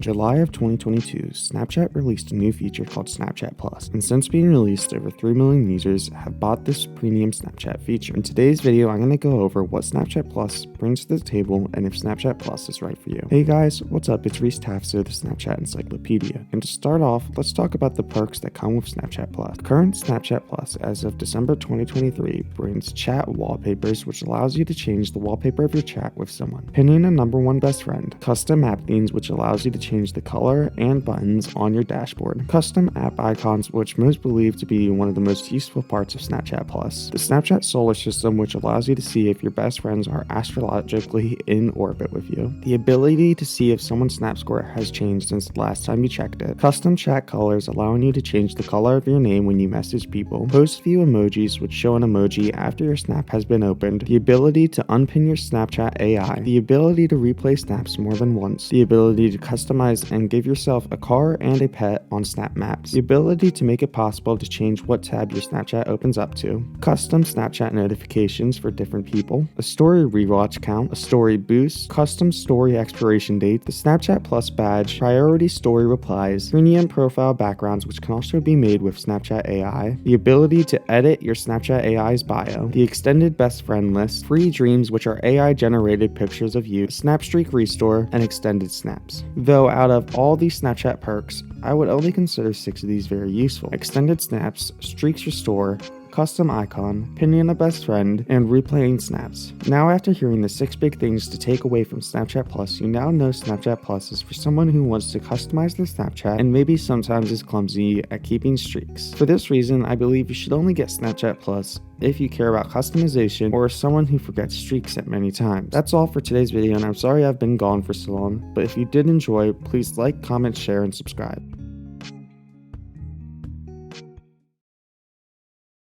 July of 2022, Snapchat released a new feature called Snapchat Plus, and since being released, over 3 million users have bought this premium Snapchat feature. In today's video, I'm going to go over what Snapchat Plus brings to the table and if Snapchat Plus is right for you. Hey guys, what's up? It's Reese Tafso, the Snapchat Encyclopedia. And to start off, let's talk about the perks that come with Snapchat Plus. Current Snapchat Plus, as of December 2023, brings chat wallpapers, which allows you to change the wallpaper of your chat with someone. Pinning a number one best friend. Custom app themes, which allows you to change the color and buttons on your dashboard. Custom app icons, which most believe to be one of the most useful parts of Snapchat Plus. The Snapchat solar system, which allows you to see if your best friends are astrologically in orbit with you. The ability to see if someone's snap score has changed since the last time you checked it. Custom chat colors, allowing you to change the color of your name when you message people. Post view emojis, which show an emoji after your snap has been opened. The ability to unpin your Snapchat AI. The ability to replay snaps more than once. The ability to customize and give yourself a car and a pet on Snap Maps. The ability to make it possible to change what tab your Snapchat opens up to. Custom Snapchat notifications for different people. A story rewatch count. A story boost. Custom story expiration date. The Snapchat Plus badge. Priority story replies. Premium profile backgrounds, which can also be made with Snapchat AI. The ability to edit your Snapchat AI's bio. The extended best friend list. Free dreams, which are AI generated pictures of you. Snapstreak restore and extended snaps. Though out of all these Snapchat perks, I would only consider 6 of these very useful. Extended snaps, streaks restore, custom icon, pinning a best friend, and replaying snaps. Now after hearing the 6 big things to take away from Snapchat Plus, you now know Snapchat Plus is for someone who wants to customize their Snapchat and maybe sometimes is clumsy at keeping streaks. For this reason, I believe you should only get Snapchat Plus if you care about customization or someone who forgets streaks at many times. That's all for today's video, and I'm sorry I've been gone for so long, but if you did enjoy, please like, comment, share, and subscribe.